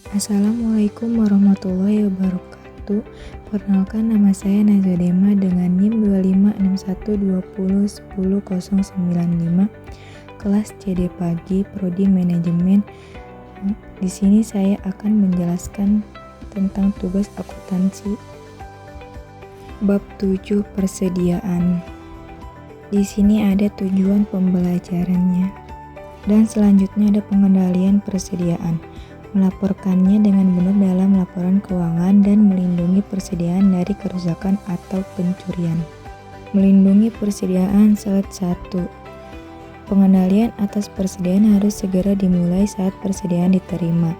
Assalamualaikum warahmatullahi wabarakatuh. Perkenalkan, nama saya Najwa Dema dengan NIM 256120101095, kelas CD Pagi, Prodi Manajemen. Di sini saya akan menjelaskan tentang tugas akuntansi. Bab 7, persediaan. Di sini ada tujuan pembelajarannya. Dan selanjutnya ada pengendalian persediaan. Melaporkannya dengan benar dalam laporan keuangan dan melindungi persediaan dari kerusakan atau pencurian. Melindungi persediaan. Slide 1. Pengendalian atas persediaan harus segera dimulai saat persediaan diterima.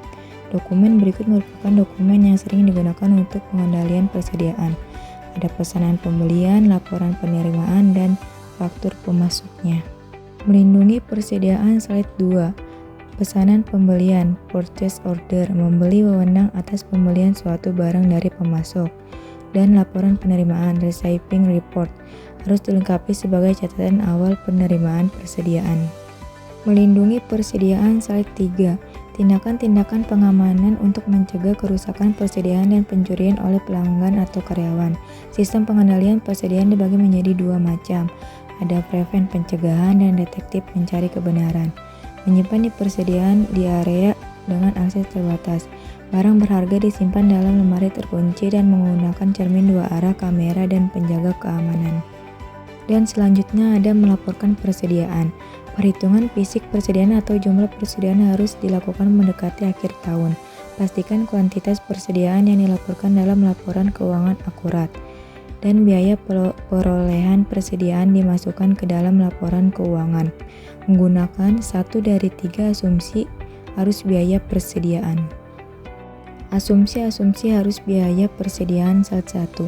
Dokumen berikut merupakan dokumen yang sering digunakan untuk pengendalian persediaan. Ada pesanan pembelian, laporan penerimaan, dan faktur pemasoknya. Melindungi persediaan. Slide 2. Pesanan pembelian, purchase order, membeli wewenang atas pembelian suatu barang dari pemasok, dan laporan penerimaan, receiving report, harus dilengkapi sebagai catatan awal penerimaan persediaan. Melindungi persediaan. Slide 3. Tindakan-tindakan pengamanan untuk mencegah kerusakan persediaan dan pencurian oleh pelanggan atau karyawan. Sistem pengendalian persediaan dibagi menjadi dua macam. Ada prevent pencegahan dan detektif mencari kebenaran. Menyimpan di persediaan di area dengan akses terbatas. Barang berharga disimpan dalam lemari terkunci dan menggunakan cermin dua arah, kamera, dan penjaga keamanan. Dan selanjutnya ada melaporkan persediaan. Perhitungan fisik persediaan atau jumlah persediaan harus dilakukan mendekati akhir tahun. Pastikan kuantitas persediaan yang dilaporkan dalam laporan keuangan akurat. Dan biaya perolehan persediaan dimasukkan ke dalam laporan keuangan menggunakan 1 dari 3 asumsi arus biaya persediaan. Asumsi harus biaya persediaan. Slide 1.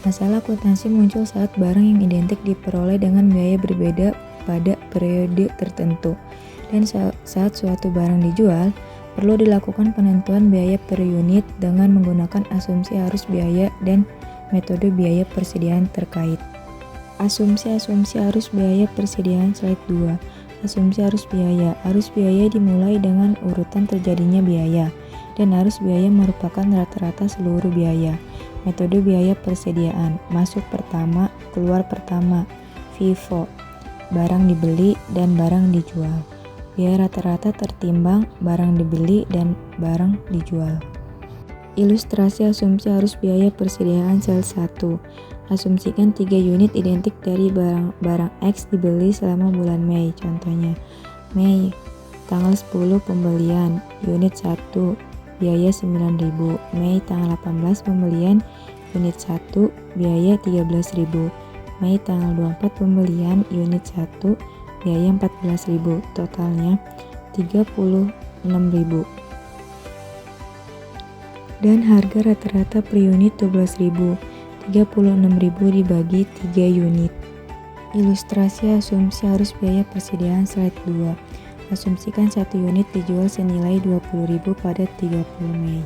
Masalah akuntansi muncul saat barang yang identik diperoleh dengan biaya berbeda pada periode tertentu, dan saat suatu barang dijual, perlu dilakukan penentuan biaya per unit dengan menggunakan asumsi arus biaya dan metode biaya persediaan terkait. Asumsi arus biaya persediaan. Slide 2. Asumsi arus biaya. Arus biaya dimulai dengan urutan terjadinya biaya, dan arus biaya merupakan rata-rata seluruh biaya. Metode biaya persediaan. Masuk pertama, keluar pertama. FIFO. Barang dibeli dan barang dijual. Biaya rata-rata tertimbang barang dibeli dan barang dijual. Ilustrasi asumsi arus biaya persediaan. Slide 1. Asumsikan 3 unit identik dari barang X dibeli selama bulan Mei. Contohnya, Mei, tanggal 10 pembelian, unit 1, biaya 9.000. Mei tanggal 18 pembelian, unit 1, biaya 13.000. Mei tanggal 24 pembelian, unit 1, biaya 14.000. Totalnya 36.000. Dan harga rata-rata per unit 12.000. 36.000 dibagi 3 unit. Ilustrasi asumsi arus biaya persediaan. Slide 2. Asumsikan 1 unit dijual senilai 20.000 pada 30 Mei.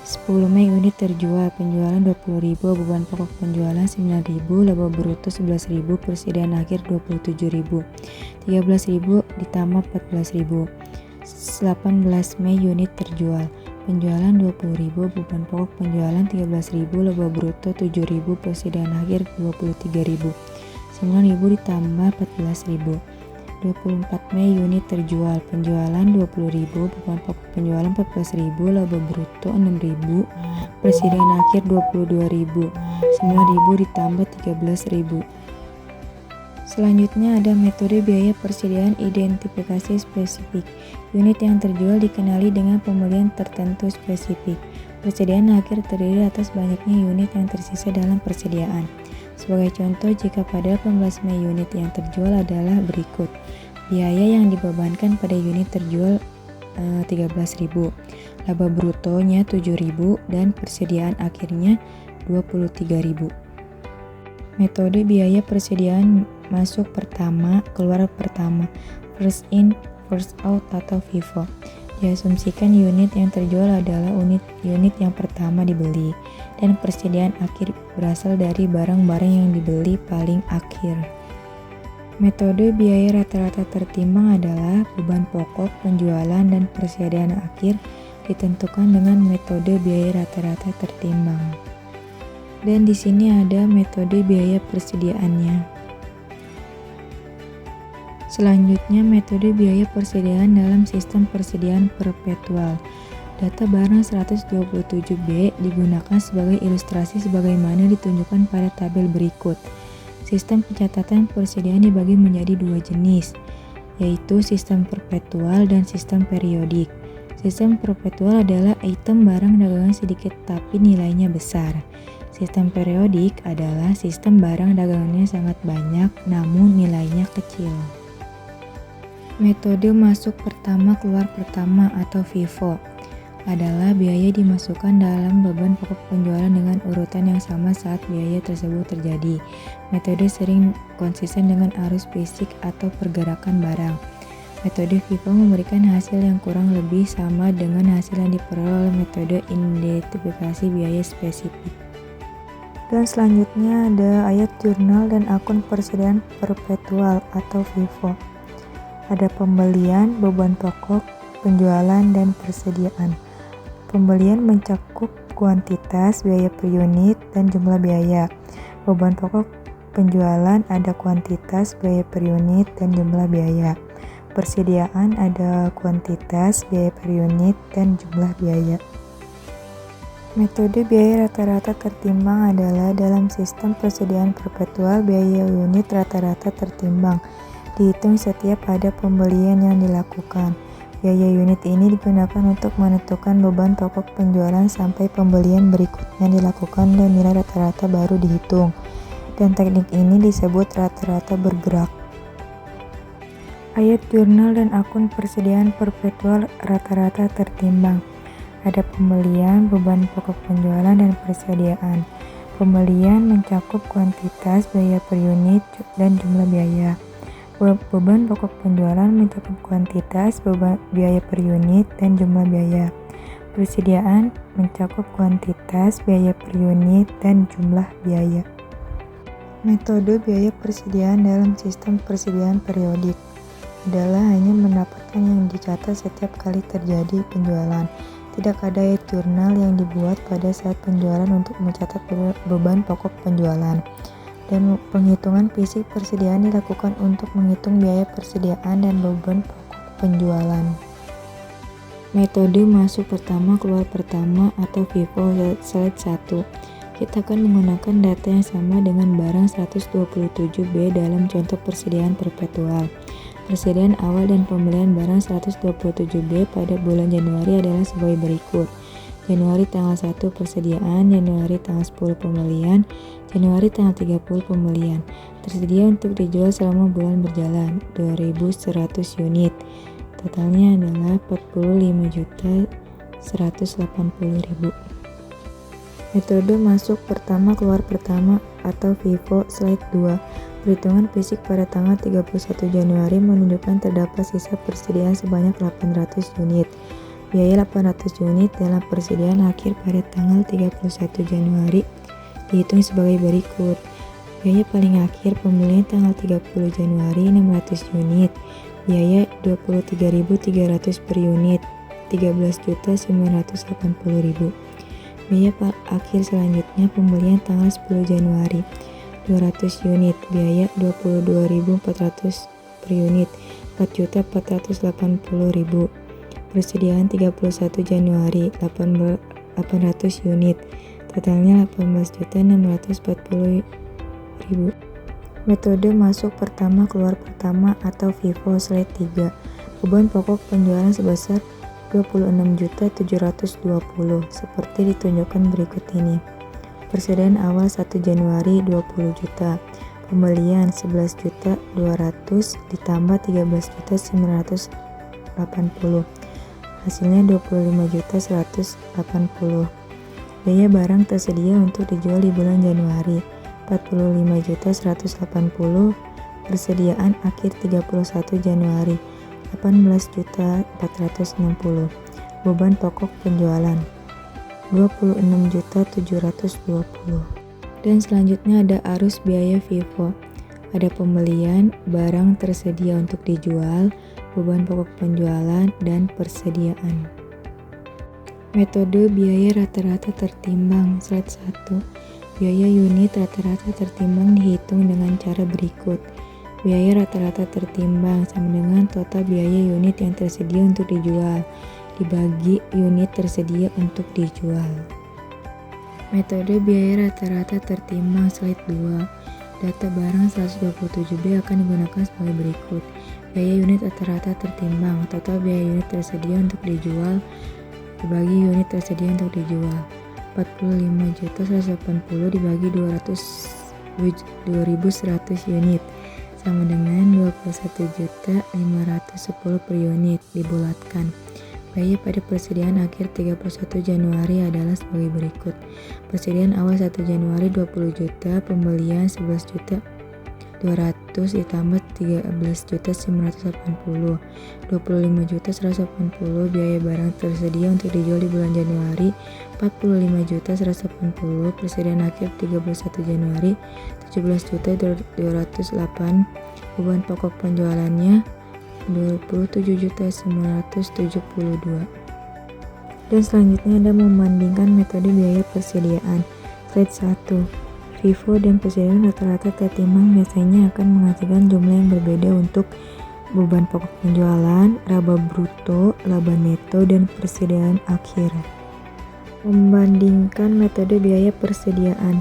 10 Mei unit terjual, penjualan 20.000, beban pokok penjualan 9.000, laba bruto 11.000, persediaan akhir 27.000. 13.000 ditambah 14.000. 18 Mei unit terjual, penjualan 20.000, beban pokok penjualan 13.000, laba bruto 7.000, persediaan akhir 23.000. 9.000 ditambah 14.000. 24 Mei unit terjual, penjualan 20.000, beban pokok penjualan 14.000, laba bruto 6.000, persediaan akhir 22.000. 9.000 ditambah 13.000. Selanjutnya ada metode biaya persediaan identifikasi spesifik. Unit yang terjual dikenali dengan pembelian tertentu spesifik. Persediaan akhir terdiri atas banyaknya unit yang tersisa dalam persediaan. Sebagai contoh, jika pada 18 Mei unit yang terjual adalah berikut. Biaya yang dibebankan pada unit terjual 13.000, laba brutonya 7.000, dan persediaan akhirnya 23.000. Metode biaya persediaan. Masuk pertama, keluar pertama, first in, first out atau FIFO. Diasumsikan unit yang terjual adalah unit yang pertama dibeli, dan persediaan akhir berasal dari barang-barang yang dibeli paling akhir. Metode biaya rata-rata tertimbang adalah beban pokok, penjualan, dan persediaan akhir ditentukan dengan metode biaya rata-rata tertimbang. Dan di sini ada metode biaya persediaannya. Selanjutnya, metode biaya persediaan dalam sistem persediaan perpetual. Data barang 127B digunakan sebagai ilustrasi sebagaimana ditunjukkan pada tabel berikut. Sistem pencatatan persediaan dibagi menjadi dua jenis, yaitu sistem perpetual dan sistem periodik. Sistem perpetual adalah item barang dagangan sedikit tapi nilainya besar. Sistem periodik adalah sistem barang dagangannya sangat banyak namun nilainya kecil. Metode masuk pertama keluar pertama atau FIFO adalah biaya dimasukkan dalam beban pokok penjualan dengan urutan yang sama saat biaya tersebut terjadi. Metode sering konsisten dengan arus fisik atau pergerakan barang. Metode FIFO memberikan hasil yang kurang lebih sama dengan hasil yang diperoleh oleh metode identifikasi biaya spesifik. Dan selanjutnya ada ayat jurnal dan akun persediaan perpetual atau FIFO. Ada pembelian, beban pokok, penjualan, dan persediaan. Pembelian mencakup kuantitas, biaya per unit, dan jumlah biaya. Beban pokok penjualan ada kuantitas, biaya per unit, dan jumlah biaya. Persediaan ada kuantitas, biaya per unit, dan jumlah biaya. Metode biaya rata-rata tertimbang adalah dalam sistem persediaan perpetual biaya unit rata-rata tertimbang. Dihitung setiap ada pembelian yang dilakukan. Biaya unit ini digunakan untuk menentukan beban pokok penjualan sampai pembelian berikutnya dilakukan dan nilai rata-rata baru dihitung. Dan teknik ini disebut rata-rata bergerak. Ayat jurnal dan akun persediaan perpetual rata-rata tertimbang. Ada pembelian, beban pokok penjualan, dan persediaan. Pembelian mencakup kuantitas, biaya per unit, dan jumlah biaya. Beban pokok penjualan mencakup kuantitas, biaya per unit, dan jumlah biaya. Persediaan mencakup kuantitas, biaya per unit, dan jumlah biaya. Metode biaya persediaan dalam sistem persediaan periodik adalah hanya mendapatkan yang dicatat setiap kali terjadi penjualan. Tidak ada ayat jurnal yang dibuat pada saat penjualan untuk mencatat beban pokok penjualan. Dan penghitungan fisik persediaan dilakukan untuk menghitung biaya persediaan dan beban pokok penjualan. Metode masuk pertama keluar pertama atau FIFO slide 1. Kita akan menggunakan data yang sama dengan barang 127B dalam contoh persediaan perpetual. Persediaan awal dan pembelian barang 127B pada bulan Januari adalah sebagai berikut. Januari tanggal 1 persediaan, Januari tanggal 10 pembelian, Januari tanggal 30 pembelian. Tersedia untuk dijual selama bulan berjalan 2.100 unit. Totalnya adalah 45.180.000. Metode masuk pertama keluar pertama atau FIFO slide 2. Perhitungan fisik pada tanggal 31 Januari menunjukkan terdapat sisa persediaan sebanyak 800 unit. Biaya 800 unit dalam persediaan akhir pada tanggal 31 Januari dihitung sebagai berikut. Biaya paling akhir pembelian tanggal 30 Januari 600 unit. Biaya 23.300 per unit, 13.980.000. Biaya akhir selanjutnya pembelian tanggal 10 Januari 200 unit. Biaya 22.400 per unit, 4.480.000. Persediaan 31 Januari 800 unit. Totalnya 18.640.000. Metode masuk pertama keluar pertama atau FIFO slide 3. Beban pokok penjualan sebesar 26.720 seperti ditunjukkan berikut ini. Persediaan awal 1 Januari 20 juta. Pembelian 11.200 ditambah 13.980. Hasilnya 25.180. Biaya barang tersedia untuk dijual di bulan Januari 45.180. Persediaan akhir 31 Januari 18.460. Beban pokok penjualan 26.720. Dan selanjutnya ada arus biaya FIFO. Ada pembelian, barang tersedia untuk dijual, beban pokok penjualan, dan persediaan. Metode biaya rata-rata tertimbang. Slide 1. Biaya unit rata-rata tertimbang dihitung dengan cara berikut. Biaya rata-rata tertimbang sama dengan total biaya unit yang tersedia untuk dijual dibagi unit tersedia untuk dijual. Metode biaya rata-rata tertimbang. Slide 2. Data barang 127B akan digunakan sebagai berikut. Biaya unit rata-rata tertimbang. Total biaya unit tersedia untuk dijual dibagi unit tersedia untuk dijual. 45.180 dibagi 2.100 unit sama dengan 21.510 per unit dibulatkan. Biaya pada persediaan akhir 31 Januari adalah sebagai berikut. Persediaan awal 1 Januari 20 juta, pembelian 11 juta 200 ditambah 13 juta 980, 25 juta 180 biaya barang tersedia untuk dijual di bulan Januari, 45 juta 180 persediaan akhir 31 Januari, 17 juta 208 beban pokok penjualannya 27.972. Dan selanjutnya Anda membandingkan metode biaya persediaan. Slide 1. FIFO dan persediaan rata-rata tertimbang biasanya akan menghasilkan jumlah yang berbeda untuk beban pokok penjualan, laba bruto, laba neto, dan persediaan akhir. Membandingkan metode biaya persediaan.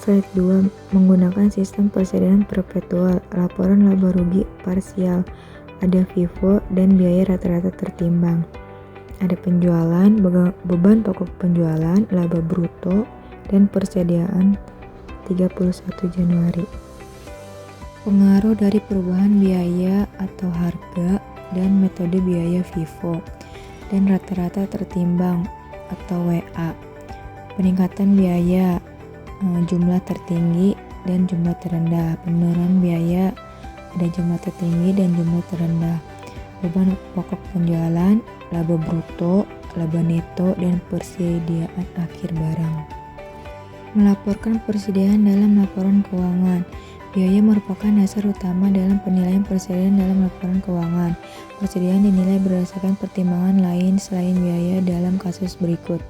Slide 2. Menggunakan sistem persediaan perpetual, laporan laba rugi parsial, ada FIFO dan biaya rata-rata tertimbang. Ada penjualan, beban pokok penjualan, laba bruto, dan persediaan 31 Januari. Pengaruh dari perubahan biaya atau harga dan metode biaya FIFO dan rata-rata tertimbang atau WA. Peningkatan biaya, jumlah tertinggi dan jumlah terendah. Penurunan biaya, ada jumlah tertinggi dan jumlah terendah. Beban pokok penjualan, laba bruto, laba neto, dan persediaan akhir barang. Melaporkan persediaan dalam laporan keuangan. Biaya merupakan dasar utama dalam penilaian persediaan dalam laporan keuangan. Persediaan dinilai berdasarkan pertimbangan lain selain biaya dalam kasus berikut.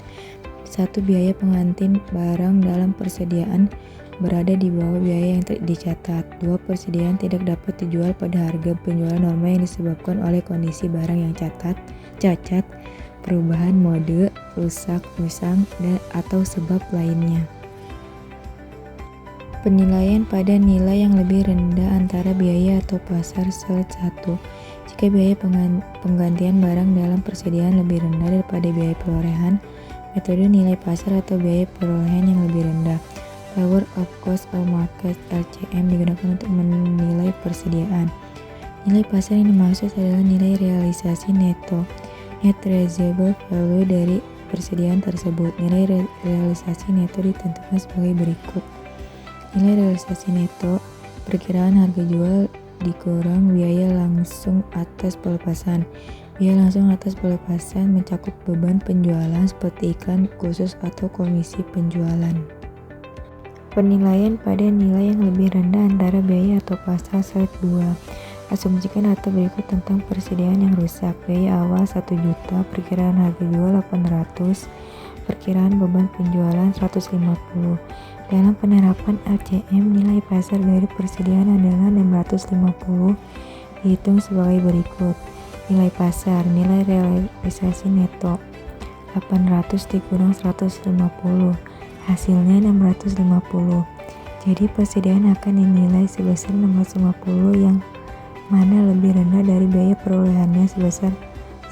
1. Biaya pengantin barang dalam persediaan berada di bawah biaya yang dicatat. 2. Persediaan tidak dapat dijual pada harga penjualan normal yang disebabkan oleh kondisi barang yang cacat, perubahan mode, rusak, usang, dan atau sebab lainnya. Penilaian pada nilai yang lebih rendah antara biaya atau pasar. Slide 1. Jika biaya penggantian barang dalam persediaan lebih rendah daripada biaya perolehan, metode nilai pasar atau biaya perolehan yang lebih rendah, Lower of Cost of Market (LCM) digunakan untuk menilai persediaan. Nilai pasar yang dimaksud adalah nilai realisasi neto, net realizable value dari persediaan tersebut. Nilai realisasi neto ditentukan sebagai berikut. Nilai realisasi neto, perkiraan harga jual dikurang biaya langsung atas pelepasan. Biaya langsung atas pelepasan mencakup beban penjualan seperti iklan khusus atau komisi penjualan. Penilaian pada nilai yang lebih rendah antara biaya atau pasar. Slide 2. Asumsikan data berikut tentang persediaan yang rusak. Biaya awal 1 juta, perkiraan harga jual 800, perkiraan beban penjualan 150. Dalam penerapan LCM, nilai pasar dari persediaan adalah 650, dihitung sebagai berikut. Nilai pasar, nilai realisasi neto, 800 dikurang 150, hasilnya 650. Jadi persediaan akan dinilai sebesar 650 yang mana lebih rendah dari biaya perolehannya sebesar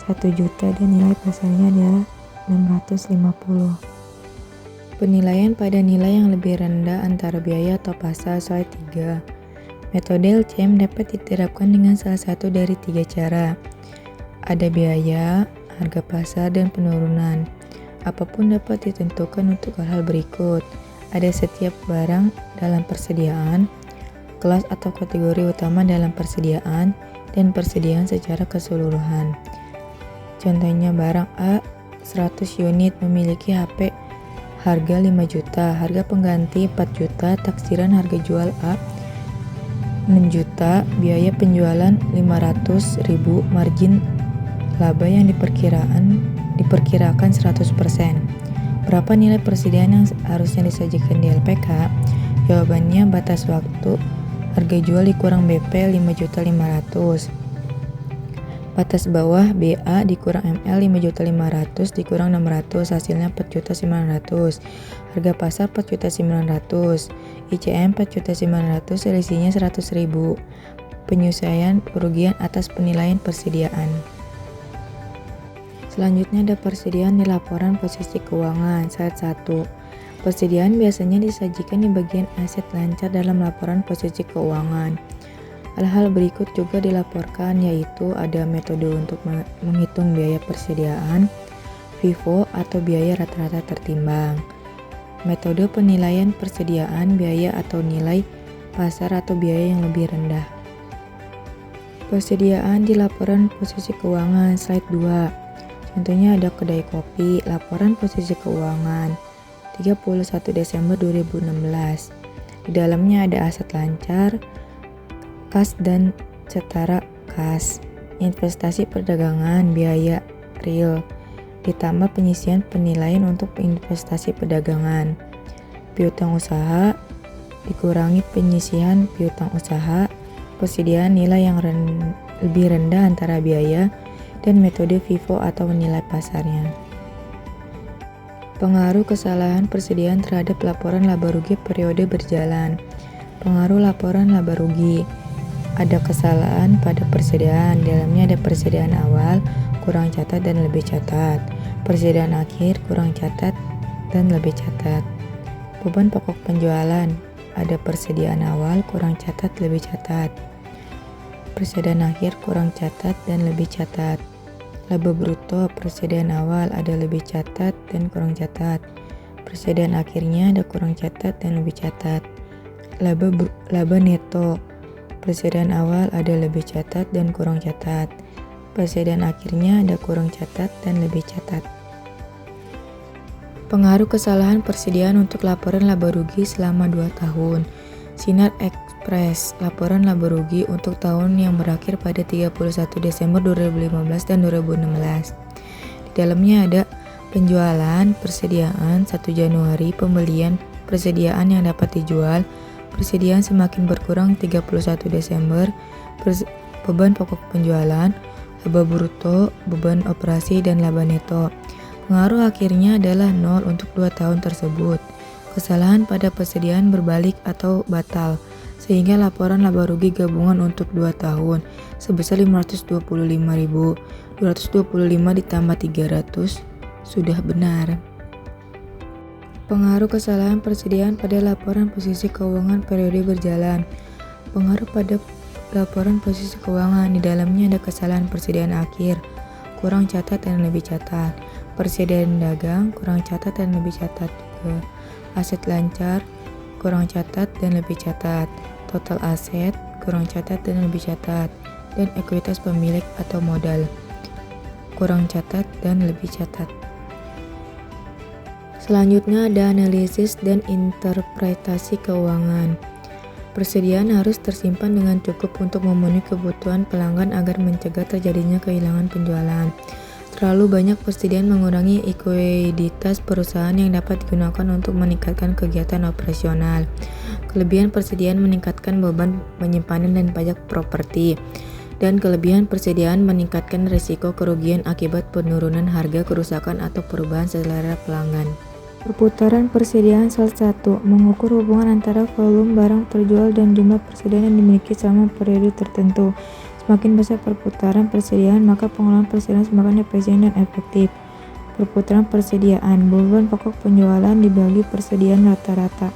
1 juta dan nilai pasarnya adalah 650. Penilaian pada nilai yang lebih rendah antara biaya atau pasar. Slide 3. Metode LCM dapat diterapkan dengan salah satu dari 3 cara. Ada biaya, harga pasar, dan penurunan. Apapun dapat ditentukan untuk hal-hal berikut. Ada setiap barang dalam persediaan, kelas atau kategori utama dalam persediaan, dan persediaan secara keseluruhan. Contohnya barang A 100 unit memiliki HP harga 5 juta, harga pengganti 4 juta, taksiran harga jual A 6 juta, biaya penjualan 500.000, margin laba yang diperkirakan diperkirakan 100%. Berapa nilai persediaan yang harusnya disajikan di LPK? Jawabannya batas waktu harga jual dikurang BP 5.500.000. Batas bawah BA dikurang ML 5.500.000 dikurang 600, hasilnya 4.900.000. Harga pasar 4.900.000. ICM 4.900.000, selisihnya 100.000. Penyelesaian kerugian atas penilaian persediaan. Selanjutnya ada persediaan di laporan posisi keuangan. Slide 1. Persediaan biasanya disajikan di bagian aset lancar dalam laporan posisi keuangan. Hal-hal berikut juga dilaporkan, yaitu ada metode untuk menghitung biaya persediaan, FIFO atau biaya rata-rata tertimbang, metode penilaian persediaan, biaya atau nilai pasar atau biaya yang lebih rendah. Persediaan di laporan posisi keuangan. Slide 2. Contohnya ada kedai kopi, laporan posisi keuangan 31 Desember 2016. Di dalamnya ada aset lancar, kas dan setara kas, investasi perdagangan, biaya real, ditambah penyisian penilaian untuk investasi perdagangan, piutang usaha, dikurangi penyisian piutang usaha, persediaan nilai yang lebih rendah antara biaya, dan metode FIFO atau nilai pasarnya. Pengaruh kesalahan persediaan terhadap laporan laba rugi periode berjalan. Pengaruh laporan laba rugi. Ada kesalahan pada persediaan, dalamnya ada persediaan awal, kurang catat dan lebih catat, persediaan akhir, kurang catat dan lebih catat. Beban pokok penjualan, ada persediaan awal, kurang catat, lebih catat, persediaan akhir, kurang catat dan lebih catat. Laba bruto, persediaan awal ada lebih catat dan kurang catat, persediaan akhirnya ada kurang catat dan lebih catat. Laba neto, persediaan awal ada lebih catat dan kurang catat, persediaan akhirnya ada kurang catat dan lebih catat. Pengaruh kesalahan persediaan untuk laporan laba rugi selama 2 tahun. Sinar Express, laporan laba rugi untuk tahun yang berakhir pada 31 Desember 2015 dan 2016. Di dalamnya ada penjualan, persediaan 1 Januari, pembelian, persediaan yang dapat dijual, persediaan semakin berkurang 31 Desember, beban pokok penjualan, laba bruto, beban operasi, dan laba neto. Pengaruh akhirnya adalah 0 untuk 2 tahun tersebut. Kesalahan pada persediaan berbalik atau batal, sehingga laporan laba rugi gabungan untuk 2 tahun sebesar 525.225 ditambah 300 sudah benar. Pengaruh kesalahan persediaan pada laporan posisi keuangan periode berjalan. Pengaruh pada laporan posisi keuangan, di dalamnya ada kesalahan persediaan akhir, kurang catat dan lebih catat, persediaan dagang, kurang catat dan lebih catat juga, aset lancar, kurang catat dan lebih catat, total aset, kurang catat dan lebih catat, dan ekuitas pemilik atau modal, kurang catat dan lebih catat. Selanjutnya ada analisis dan interpretasi keuangan. Persediaan harus tersimpan dengan cukup untuk memenuhi kebutuhan pelanggan agar mencegah terjadinya kehilangan penjualan. Terlalu banyak persediaan mengurangi likuiditas perusahaan yang dapat digunakan untuk meningkatkan kegiatan operasional. Kelebihan persediaan meningkatkan beban penyimpanan dan pajak properti. Dan kelebihan persediaan meningkatkan risiko kerugian akibat penurunan harga, kerusakan, atau perubahan selera pelanggan. Perputaran persediaan. Slide 1. Mengukur hubungan antara volume barang terjual dan jumlah persediaan yang dimiliki selama periode tertentu. Semakin besar perputaran persediaan, maka pengelolaan persediaan semakin efisien dan efektif. Perputaran persediaan, beban pokok penjualan dibagi persediaan rata-rata.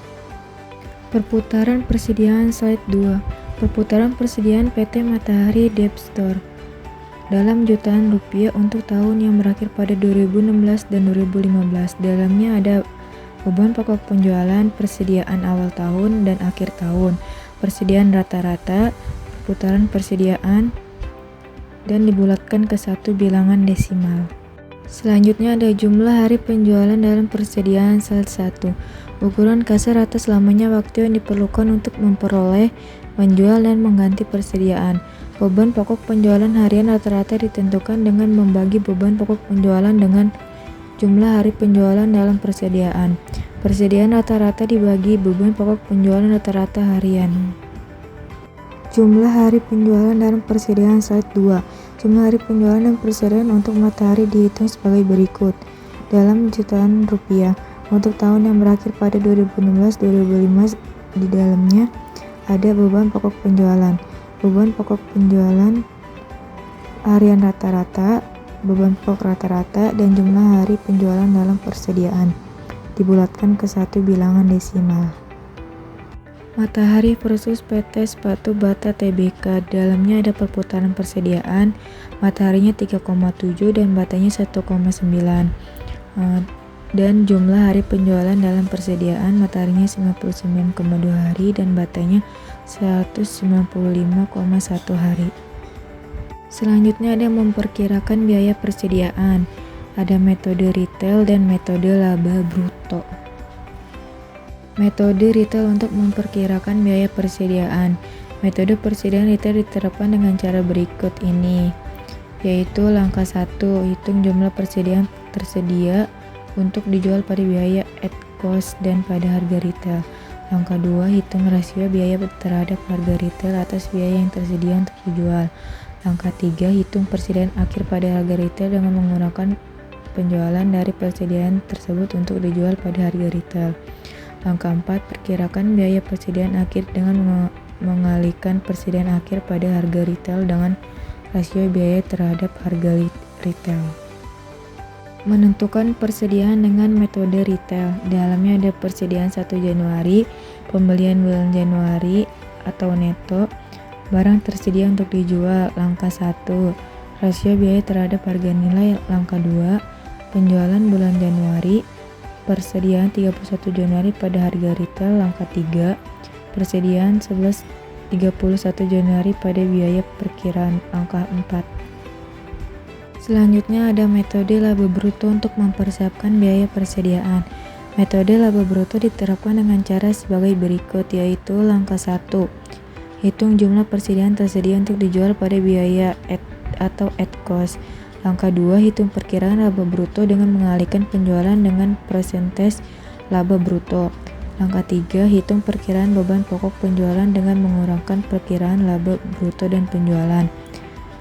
Perputaran persediaan. Slide 2. Perputaran persediaan PT Matahari Debt Store dalam jutaan rupiah untuk tahun yang berakhir pada 2016 dan 2015. Dalamnya ada beban pokok penjualan, persediaan awal tahun dan akhir tahun, persediaan rata-rata, perputaran persediaan, dan dibulatkan ke satu bilangan desimal. Selanjutnya ada jumlah hari penjualan dalam persediaan. Slide 1. Ukuran kasar atas lamanya waktu yang diperlukan untuk memperoleh, menjual, dan mengganti persediaan. Beban pokok penjualan harian rata-rata ditentukan dengan membagi beban pokok penjualan dengan jumlah hari penjualan dalam persediaan. Persediaan rata-rata dibagi beban pokok penjualan rata-rata harian. Jumlah hari penjualan dalam persediaan slide 2. Jumlah hari penjualan dan persediaan untuk matahari dihitung sebagai berikut. Dalam jutaan rupiah, untuk tahun yang berakhir pada 2016-2015 di dalamnya ada beban pokok penjualan, beban pokok penjualan harian rata-rata, beban pokok rata-rata, dan jumlah hari penjualan dalam persediaan dibulatkan ke satu bilangan desimal. Matahari versus PT Sepatu Bata Tbk. Dalamnya ada perputaran persediaan, mataharinya 3,7 dan batanya 1,9. Dan jumlah hari penjualan dalam persediaan, mataharinya 99,2 hari dan batanya 195,1 hari. Selanjutnya ada memperkirakan biaya persediaan. Ada metode retail dan metode laba bruto. Metode retail untuk memperkirakan biaya persediaan. Metode persediaan retail diterapkan dengan cara berikut ini, yaitu langkah 1, hitung jumlah persediaan tersedia untuk dijual pada biaya at cost dan pada harga retail. Langkah 2, hitung rasio biaya terhadap harga retail atas biaya yang tersedia untuk dijual. Langkah 3, hitung persediaan akhir pada harga retail dengan menggunakan penjualan dari persediaan tersebut untuk dijual pada harga retail. Langkah 4, perkirakan biaya persediaan akhir dengan mengalihkan persediaan akhir pada harga retail dengan rasio biaya terhadap harga retail. Menentukan persediaan dengan metode retail. Dalamnya ada persediaan 1 Januari, pembelian bulan Januari atau neto, barang tersedia untuk dijual. Langkah 1, rasio biaya terhadap harga nilai. Langkah 2, penjualan bulan Januari, persediaan 31 Januari pada harga retail. Langkah 3, persediaan 31 Januari pada biaya perkiraan. Langkah 4. Selanjutnya ada metode laba bruto untuk mempersiapkan biaya persediaan. Metode laba bruto diterapkan dengan cara sebagai berikut, yaitu langkah 1, hitung jumlah persediaan tersedia untuk dijual pada biaya atau at cost. Langkah 2, hitung perkiraan laba bruto dengan mengalihkan penjualan dengan persentase laba bruto. Langkah 3, hitung perkiraan beban pokok penjualan dengan mengurangkan perkiraan laba bruto dan penjualan.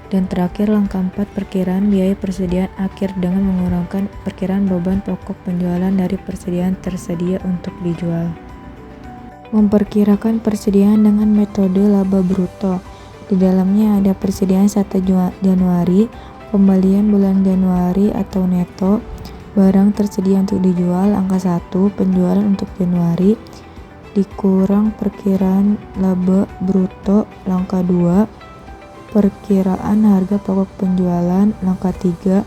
Dan terakhir langkah 4, perkiraan biaya persediaan akhir dengan mengurangkan perkiraan beban pokok penjualan dari persediaan tersedia untuk dijual. Memperkirakan persediaan dengan metode laba bruto. Di dalamnya ada persediaan 1 Januari, pembelian bulan Januari atau neto, barang tersedia untuk dijual. Angka 1, penjualan untuk Januari, dikurang perkiraan laba bruto. Langkah 2, perkiraan harga pokok penjualan. Langkah 3,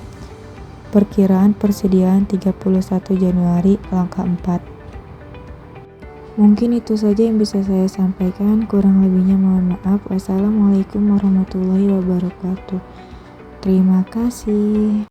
perkiraan persediaan 31 Januari. Langkah 4. Mungkin itu saja yang bisa saya sampaikan, kurang lebihnya mohon maaf. Wassalamualaikum warahmatullahi wabarakatuh. Terima kasih.